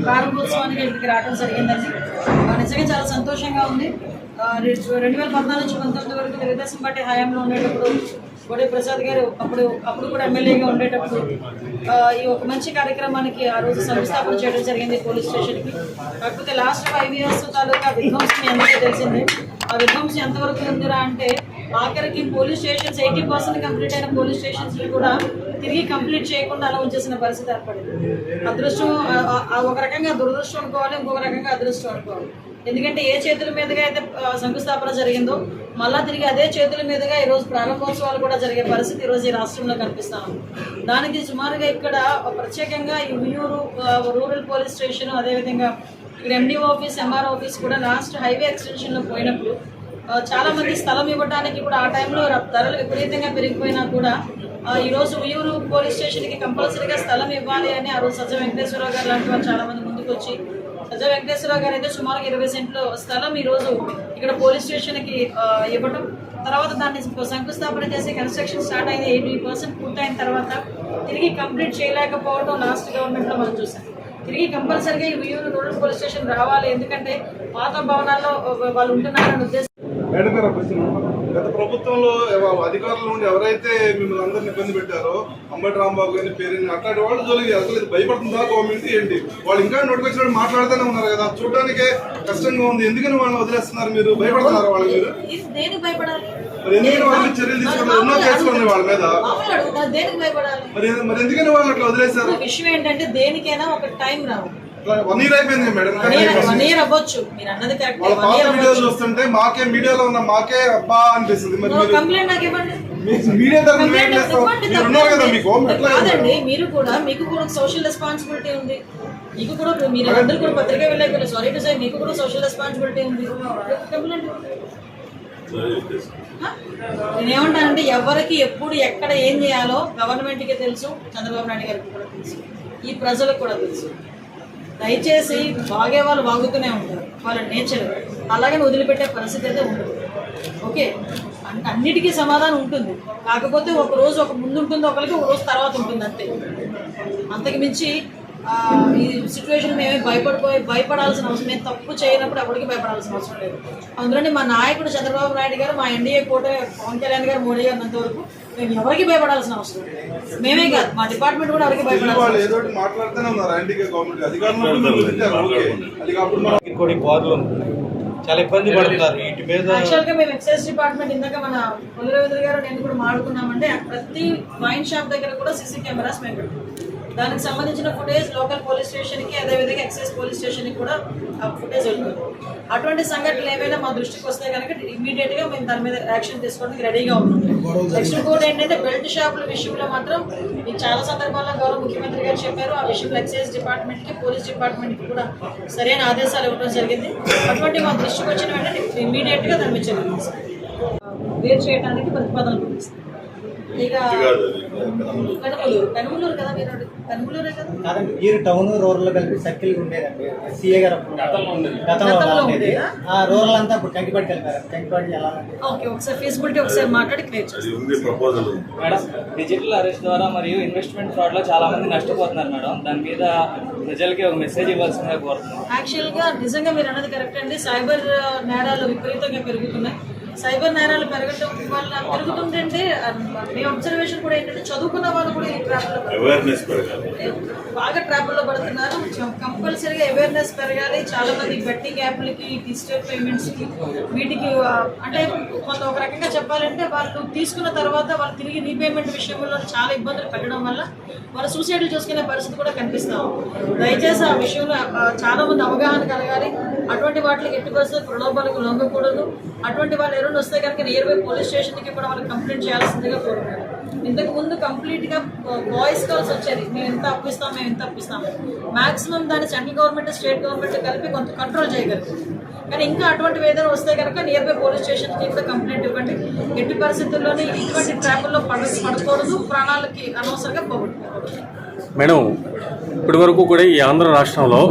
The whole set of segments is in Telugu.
ప్రారంభోత్సవానికి ఇక్కడికి రావడం జరిగిందండి. నిజంగా చాలా సంతోషంగా ఉంది. 2014 నుంచి 19 వరకు తెలుగుదేశం పార్టీ హయాంలో ఉండేటప్పుడు గోడే ప్రసాద్ గారు అప్పుడు కూడా ఎమ్మెల్యేగా ఉండేటప్పుడు ఈ ఒక మంచి కార్యక్రమానికి ఆ రోజు శంకుస్థాపన చేయడం జరిగింది పోలీస్ స్టేషన్కి. కాకపోతే లాస్ట్ 5 years తాలూకా విధ్వంసం ఎంతగా తెలిసిందే. ఆ విధ్వంసం ఎంతవరకు ఉందిరా అంటే ఆఖరికి పోలీస్ స్టేషన్స్ 80% కంప్లీట్ అయిన పోలీస్ స్టేషన్స్ కూడా తిరిగి కంప్లీట్ చేయకుండా అలా ఉంచేసిన పరిస్థితి ఏర్పడింది. అదృష్టం ఒక రకంగా దురదృష్టం అనుకోవాలి, ఇంకొక రకంగా అదృష్టం అనుకోవాలి. ఎందుకంటే ఏ చేతుల మీదుగా అయితే శంకుస్థాపన జరిగిందో మళ్ళా తిరిగి అదే చేతుల మీదుగా ఈరోజు ప్రారంభోత్సవాలు కూడా జరిగే పరిస్థితి ఈరోజు ఈ రాష్ట్రంలో కనిపిస్తాము. దానికి సుమారుగా ఇక్కడ ప్రత్యేకంగా ఈ ఉయ్యూరు రూరల్ పోలీస్ స్టేషన్, అదేవిధంగా ఇక్కడ ఎండిఓ ఆఫీస్, ఎంఆర్ఓ ఆఫీస్ కూడా లాస్ట్ హైవే ఎక్స్టెన్షన్లో పోయినప్పుడు చాలా మంది స్థలం ఇవ్వడానికి కూడా ఆ టైంలో ధరలు విపరీతంగా పెరిగిపోయినా కూడా ఈరోజు ఉయ్యూరు పోలీస్ స్టేషన్కి కంపల్సరీగా స్థలం ఇవ్వాలి అని ఆ రోజు సజ్జ వెంకటేశ్వరరావు గారు లాంటి వాళ్ళు చాలా మంది ముందుకు వచ్చి, సజ్జ వెంకటేశ్వరరావు గారు అయితే సుమారు 20 సెంట్లు స్థలం ఈరోజు ఇక్కడ పోలీస్ స్టేషన్కి ఇవ్వడం, తర్వాత దాన్ని శంకుస్థాపన చేసి కన్స్ట్రక్షన్ స్టార్ట్ అయింది. 80% పూర్తయిన తర్వాత తిరిగి కంప్లీట్ చేయలేకపోవడం లాస్ట్ గవర్నమెంట్లో మనం చూసాం. తిరిగి కంపల్సరీగా ఈ ఉయ్యూరు రూరల్ పోలీస్ స్టేషన్ రావాలి, ఎందుకంటే పాత భవనాల్లో వాళ్ళు ఉంటున్నారని ఉద్దేశం. మేడం గారు గత ప్రభుత్వంలో అధికారుల నుండి ఎవరైతే మిమ్మల్ని అందరిని ఇబ్బంది పెట్టారో, అంబటి రాంబాబు గారిని పేరుని అట్లాంటి వాళ్ళు జోలికి అసలు భయపడుతుందా గవర్నమెంట్ ఏంటి? వాళ్ళు ఇంకా నోటికొచ్చినట్టు మాట్లాడుతూనే ఉన్నారు కదా, చూడడానికి కష్టంగా ఉంది. ఎందుకని వాళ్ళని వదిలేస్తున్నారు? మీరు భయపడుతున్నారు వాళ్ళు? మీరు మరి ఎందుకని వాళ్ళని చర్యలు తీసుకోవడం? ఎన్నో కేసులు ఉన్నాయి వాళ్ళ మీద. మరి ఎందుకని వాళ్ళు అట్లా వదిలేశారు? విషయం ఏంటంటే దేనికైనా ఒక టైం రావు. 1 year అయిపోయింది మేడం. 1 year అవ్వచ్చు, మీరు అన్నది కరెక్ట్. వాళ్ళ పాత వీడియోలు చూస్తుంటే మాకే మీడియాలో ఉన్న మాకే అబ్బా అనిపిస్తుంది. మరి కంప్లైంట్ నాకు ఇవ్వండి. మీడియా కదా మీకు కాదండి, మీకు కూడా సోషల్ రెస్పాన్సిబిలిటీ ఉంది. మీకు కూడా మీరు అందరూ కూడా పత్రికా విలేకరులు, సారీ టు సే, మీకు కూడా సోషల్ రెస్పాన్సిబిలిటీ ఉంది. కంప్లైంట్ నేనేమంటానంటే ఎవరికి ఎప్పుడు ఎక్కడ ఏం చేయాలో గవర్నమెంట్కి తెలుసు, చంద్రబాబు నాయుడు గారికి కూడా తెలుసు, ఈ ప్రజలకు కూడా తెలుసు. దయచేసి బాగే వాళ్ళు వాగుతూనే ఉంటారు, వాళ్ళ నేచర్. అలాగని వదిలిపెట్టే పరిస్థితి అయితే ఉండదు. ఓకే, అంటే అన్నిటికీ సమాధానం ఉంటుంది. కాకపోతే ఒక రోజు ఒక ముందు ఉంటుంది, ఒకరికి ఒక రోజు తర్వాత ఉంటుంది, అంతే. అంతకు మించి ఈ సిచ్యువేషన్ మేమే భయపడాల్సిన అవసరం, మేము తప్పు చేయనప్పుడు ఎవరికి భయపడాల్సిన అవసరం లేదు. అందులోనే మా నాయకుడు చంద్రబాబు నాయుడు గారు, మా ఎన్డీఏ కూటమి పవన్ కళ్యాణ్ గారు, మోడీ గారు అంతవరకు మేము ఎవరికి భయపడాల్సిన అవసరం లేదు. మేమే కాదు, మా డిపార్ట్మెంట్ కూడా ఎవరికి భయపడాలి. చాలా ఇబ్బంది పడుతున్నారు వీటి మీద. యాక్చువల్గా మేము ఎక్సైజ్ డిపార్ట్మెంట్ ఇందాక మన పొల్లి రవీంద్ర గారు నేను కూడా మాట్లాడుకున్నామంటే ప్రతి వైన్ షాప్ దగ్గర కూడా సీసీ కెమెరాస్ మేము పెడతాం. దానికి సంబంధించిన ఫుటేజ్ లోకల్ పోలీస్ స్టేషన్కి, అదేవిధంగా ఎక్సైజ్ పోలీస్ స్టేషన్కి కూడా ఆ ఫుటేజ్ వెళ్తుంది. అటువంటి సంఘటనలు ఏమైనా మా దృష్టికి వస్తే కనుక ఇమీడియట్గా మేము దాని మీద యాక్షన్ తీసుకోవడానికి రెడీగా ఉన్నాం. నెక్స్ట్ ఇంకోటి ఏంటంటే బెల్ట్ షాపుల విషయంలో మాత్రం మీకు చాలా సందర్భాల్లో గౌరవ ముఖ్యమంత్రి గారు చెప్పారు. ఆ విషయంలో ఎక్సైజ్ డిపార్ట్మెంట్కి, పోలీస్ డిపార్ట్మెంట్కి కూడా సరైన ఆదేశాలు ఇవ్వడం జరిగింది. అటువంటి మా దృష్టికి వచ్చిన వెంటనే ఇమీడియట్గా దాని మీద చర్యలు తీసుకుంటాం. వేరు చేయడానికి ప్రతిపాదనలు పంపిస్తాం. ఇక పెనుమలూరు కదా, మీరు పెనుమలూరే కదా. ఈ టౌన్ రూరల్ కలిపి సర్కిల్ ఉండేదండి. సీఏ గారు గతంలో ఉండేది. ఆ రూరల్ అంతా ఇప్పుడు కంకిపాటి కలిపారు. కంకిపాటి ఎలా? ఓకే, ఒకసారి ఫీజిబిలిటీ ఒకసారి మాట్లాడి క్లియర్ చేస్తాం. మేడం, డిజిటల్ అరెస్ట్ ద్వారా మరియు ఇన్వెస్ట్మెంట్ ఫ్రాడ్ లో చాలా మంది నష్టపోతున్నారు మేడం. దాని మీద ప్రజలకి ఒక మెసేజ్ ఇవ్వాల్సిందిగా కోరుతున్నాం. యాక్చువల్గా నిజంగా మీరు అన్నది కరెక్ట్ అండి. సైబర్ నేరాలు విపరీతంగా పెరుగుతున్నాయి. సైబర్ నేరాలు పెరగడం వల్ల పెరుగుతుందంటే మీ అబ్జర్వేషన్ కూడా ఏంటంటే చదువుకున్న వాళ్ళు కూడా ఈ బాగా ట్రాపుల్లో పడుతున్నారు. కంపల్సరీగా అవేర్నెస్ పెరగాలి. చాలా మంది బెట్టింగ్ యాప్లకి, డిజిటల్ పేమెంట్స్కి, వీటికి అంటే కొంత ఒక రకంగా చెప్పాలంటే వాళ్ళు తీసుకున్న తర్వాత వాళ్ళు తిరిగి రీపేమెంట్ విషయంలో చాలా ఇబ్బందులు పెట్టడం వల్ల వాళ్ళు సూసైడ్లు చేసుకునే పరిస్థితి కూడా కనిపిస్తాం. దయచేసి ఆ విషయంలో చాలా మంది అవగాహన కలగాలి. అటువంటి వాటికి ఎట్టి పరిస్థితులు ప్రలోభాలకు లొంగకూడదు. అటువంటి వాళ్ళు ఎవరైనా వస్తే కనుక నియర్ బై పోలీస్ స్టేషన్కి కూడా వాళ్ళు కంప్లైంట్ చేయాల్సిందిగా కోరుకున్నారు. ఇంతకు ముందు కంప్లీట్గా వాయిస్ కాల్స్ వచ్చేది, మేము ఎంత అప్పిస్తాం, మేము ఎంత అప్పిస్తాం. మ్యాక్సిమం దాన్ని సెంట్రల్ గవర్నమెంట్, స్టేట్ గవర్నమెంట్ కలిపి కొంత కంట్రోల్ చేయగలుగుతుంది. కానీ ఇంకా అటువంటివి ఏదైనా వస్తే కనుక నియర్ బై పోలీస్ స్టేషన్కి కూడా కంప్లైంట్ ఇవ్వండి. ఎట్టి పరిస్థితుల్లోనే ఇటువంటి ట్రాపుల్లో పడకూడదు, ప్రాణాలకి అనవసరంగా పోగొట్టుకోకూడదు. మేడం, ఇప్పటి వరకు కూడా ఈ ఆంధ్ర రాష్ట్రంలో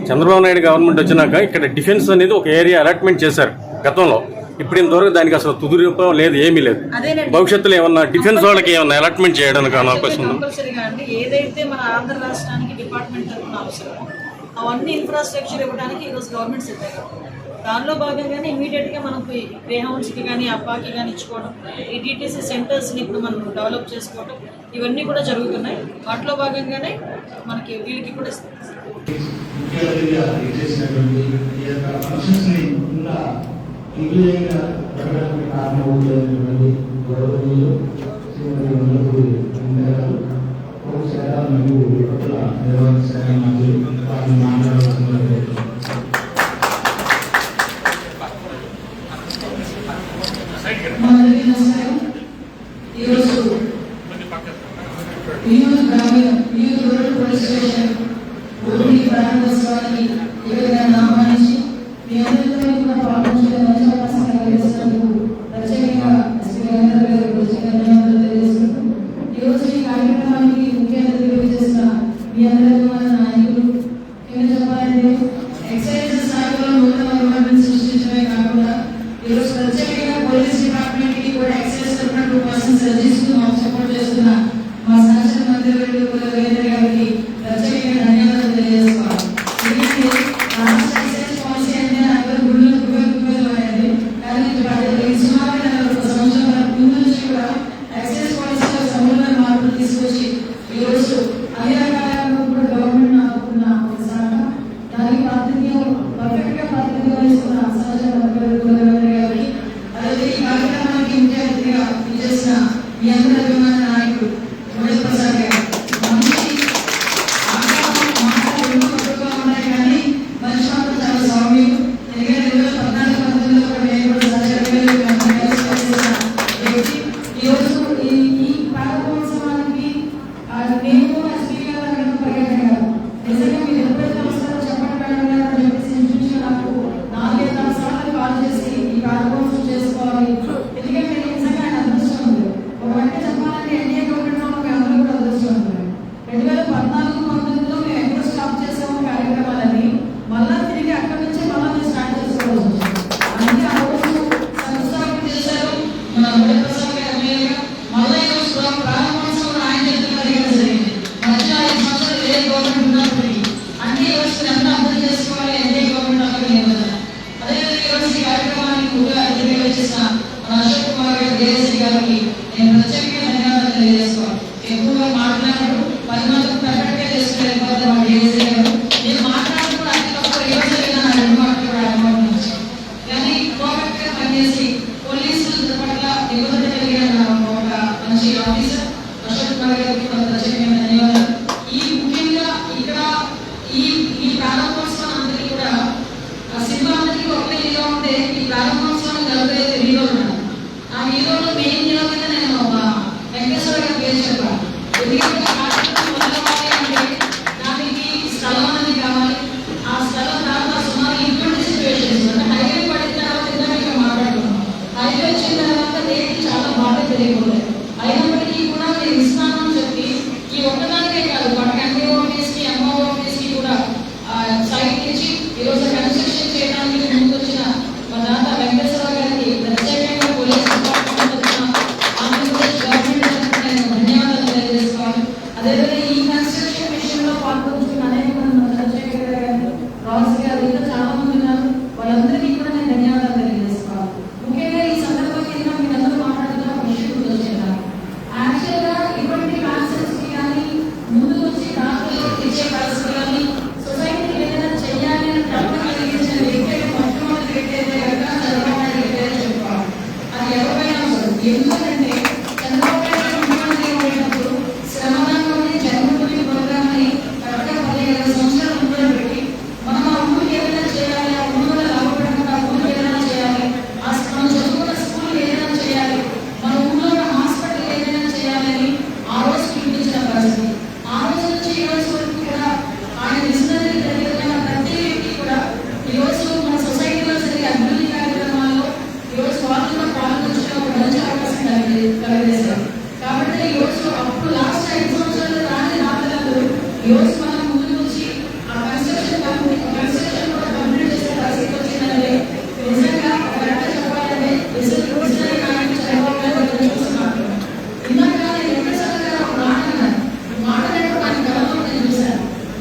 చంద్రబాబు నాయుడు గవర్నమెంట్ వచ్చినాక ఇక్కడ డిఫెన్స్ అనేది ఒక ఏరియా అలాట్మెంట్ చేశారు గతంలో. ఇప్పుడు ఇంతవరకు దానికి అసలు తుది రూపం లేదు, ఏమీ లేదు. భవిష్యత్తులో ఏమన్నా డిఫెన్స్ వాళ్ళకి ఏమన్నా అలాట్మెంట్ చేయడానికి అవకాశం ఉందా? కంపల్సరీగా అండి. ఏదైతే మన ఆంధ్ర రాష్ట్రానికి డిపార్ట్మెంట్ తరఫున అవసరమో అవన్నీ ఇన్ఫ్రాస్ట్రక్చర్ ఇవ్వడానికి ఈరోజు గవర్నమెంట్ సిద్ధంగా దానిలో భాగంగానే ఇమీడియట్గా మనం గ్రే హౌండ్స్కి కానీ అబ్బాకి కానీ ఇచ్చుకోవడం, ఈ టీటీసీ సెంటర్స్ని ఇప్పుడు మనం డెవలప్ చేసుకోవడం, ఇవన్నీ కూడా జరుగుతున్నాయి. వాటిలో భాగంగానే మనకి వీళ్ళకి కూడా ఇస్తాం.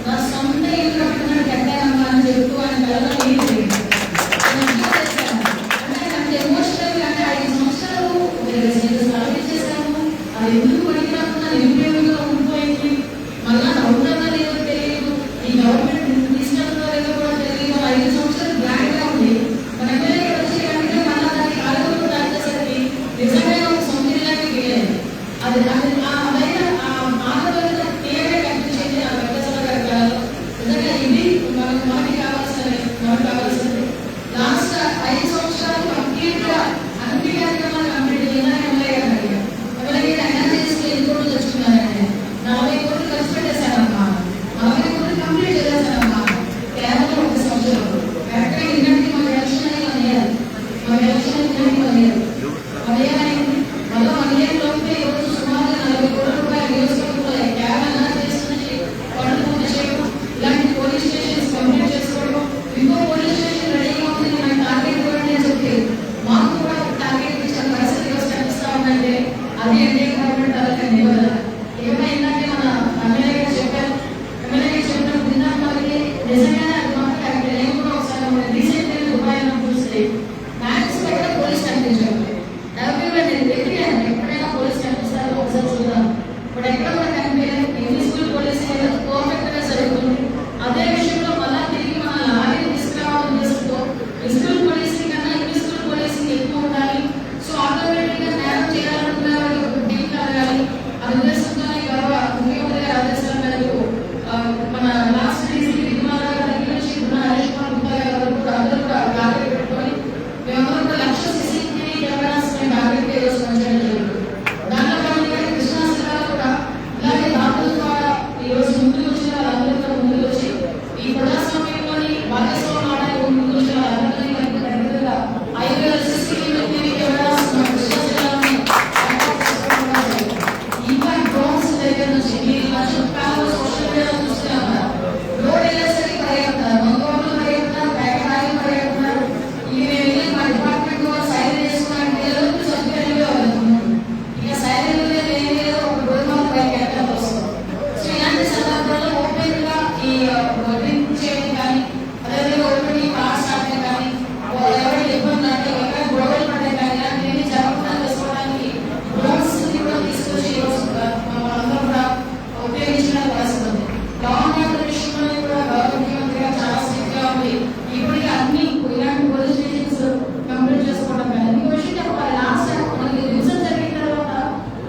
నా సొంత ఇల్లు కట్టుకున్న బట్ ఎక్కడ కూడా కనిపించలేదు. ఇన్విజిబుల్ పోలీసింగ్ అనేది పర్ఫెక్ట్ గా జరుగుతుంది. అదే విషయంలో మళ్ళా తిరిగి మన లారీని తీసుకురావడం ఉద్దేశంతో విజిబుల్ పోలీసింగ్ కన్నా ఇన్విజిబుల్ పోలీసింగ్ ఎక్కువ ఉండాలి. సో ఆటోమేటిక్ గా నేరం చేయాలనుకున్న వాళ్ళకి ఒక టీం కలగాలి. ఆ ఉద్దేశంతోనే గౌరవ ముఖ్యమంత్రి గారి ఆదేశాల మేరకు మన లాస్ట్ డీసీ విమానాల దగ్గర నుంచి ఉన్న హరీష్ కుమార్ గుప్తా గారి వరకు కూడా అందరూ కూడా టార్గెట్ పెట్టుకొని మేమందరూ కూడా 1,00,000 సీసీటీవీ కెమెరాస్ టార్గెట్ గా ఈరోజు పనిచేయడం జరుగుతుంది. దాంట్లో భాగంగా కృష్ణా జిల్లాలో కూడా ఇలాగే దాడుల ద్వారా ఈరోజు ముందుకు వచ్చిన వాళ్ళందరూ కూడా ముందుకు వచ్చి ఈ ప్రజాస్వామ్యంలోని భాగస్వామ్యం అవడానికి ముందుకు వచ్చిన వాళ్ళందరినీ కలిపి దగ్గరగా 5,000 సీసీటీవీ కెమెరాస్ మన కృష్ణా జిల్లాలోని ఇంకా డ్రోన్స్ దగ్గర నుంచి మీరు చెప్పారు సోషల్ మీడియాలో చూస్తే ఉన్నారు. రోడ్ వెళ్ళేసరికి పరిగెత్తారు, మంగళవారం పరిగెత్తారు, బ్యాగ్ పరిగెత్తారు. ఇక నేను మా డిపార్ట్మెంట్ వాళ్ళు సైన్ చేసుకున్నాను ఏదో సభ్యులుగా వెళ్తున్నాను. ఇక సైన్ లేదు ఒక రోజు మాకు పైకి ఎక్కడ వస్తుంది. సో ఇలాంటి సందర్భాల్లో ఓపెన్ గా ఈ డ్రింక్ చేయడం కానీ అదేవిధంగా ఓపెన్ ఈ కార్ స్టార్ట్ కానీ ఎవరికి ఇబ్బంది అంటే ఎక్కడ గొడవలు పడే కానీ ఇలాంటివన్నీ జరగకుండా చేసుకోవడానికి డ్రోన్స్ కూడా తీసుకొచ్చి మనందరూ కూడా ఉపయోగించడానికి పరిస్థితి ఉంది. లా అండ్ ఆర్డర్ విషయంలో కూడా గౌరవ ముఖ్యమంత్రి గారు చాలా స్ట్రిక్ట్ గా ఉంది. ఇప్పటికీ అన్ని ఇలాంటి పోలీస్ స్టేషన్స్ కంప్లీట్ చేసుకోవడం కానీ ఇంకో విషయం చెప్పాలి. లాస్ట్ మనకి డివిజన్ జరిగిన తర్వాత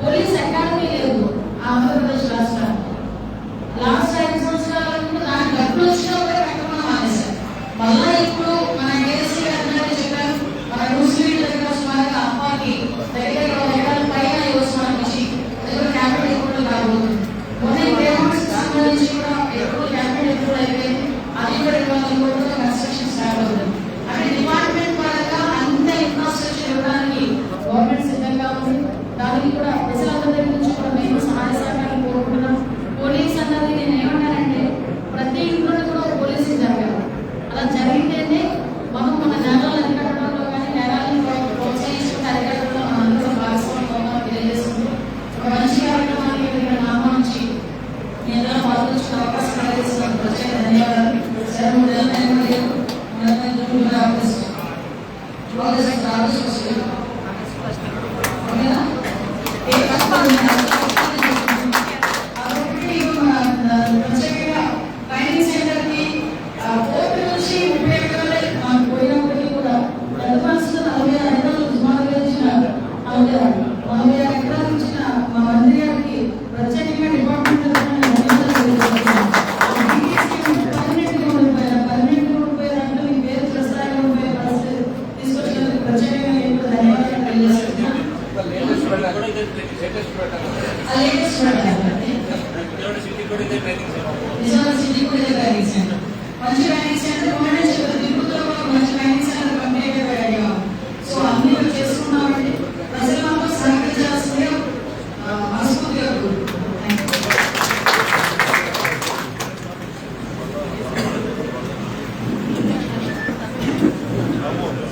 పోలీస్ అకాడమీ లేదు ఆంధ్రప్రదేశ్ రాష్ట్రానికి. లాస్ట్ 5 సంవత్సరాలకు దానికి డబ్బులు వచ్చినా కూడా పెట్టడం మానేశారు. మళ్ళా ఇప్పుడు మన కేసీ గారు చెప్పారు మన ముస్లిం దగ్గర సుమారుగా అమ్మాయికి దగ్గర 2 ఎకరాల పైన యోజన ఇచ్చి దగ్గర క్యాపిటల్ ఎప్పుడు రాబోతుంది. మొన్న పేమెంట్స్ సంబంధించి కూడా ఎప్పుడు క్యాపిటల్ ఎప్పుడు అయిపోయింది. అది కూడా 200 కోట్లతో కన్స్ట్రక్షన్ స్టార్ట్ అవుతుంది. అంటే డిపార్ట్మెంట్ పరంగా అంత ఇన్ఫ్రాస్ట్రక్చర్ ఇవ్వడానికి గవర్నమెంట్ సిద్ధంగా ఉంది. దానికి కూడా ప్రజలందరి నుంచి కూడా మేము సహాయ సహకారం కోరుకుంటున్నాం. పోలీస్ అన్నది నేను ఏమంటానంటే ప్రతి ఇంట్లో కూడా పోలీసింగ్ జరగాలి. అలా జరిగితేనే మనం మన నేరాలను అరికట్టడంలో కానీ నేరాలను ప్రోత్సహించుకుంటే అరికట్టడంలో మనందరూ భాగస్వామ్యం తెలియజేస్తుంది. ఒక మంచి కార్యక్రమానికి ఇక్కడ నామాంచి నేను పాల్గొంచుకునే అవకాశం కలిగిస్తున్న ప్రత్యేక ధన్యవాదాలు. ప్రత్యేకంగా ట్రైనింగ్ సెంటర్ కి కోర్టు నుంచి 30 ఎకరాలు మాకు పోయినప్పటికీ కూడా అడ్వాన్స్ 40,000 ఎకరాలు సుమారుగా ఇచ్చిన 40,000 ఎకరాలు ఇచ్చిన మా మంత్రి గారికి ప్రత్యేకంగా డిపార్ట్మెంట్ పర్మనెంట్గా ఉండిపోయారంటూ మీ పేరు ప్రస్తారంగా ఉండిపోయే పరిస్థితి తీసుకొచ్చినందుకు ప్రత్యేకంగా నేను ధన్యవాదాలు తెలియజేస్తున్నాను. సిటీ కూడా ట్రైనింగ్ సెంటర్ మంచి ట్రైనింగ్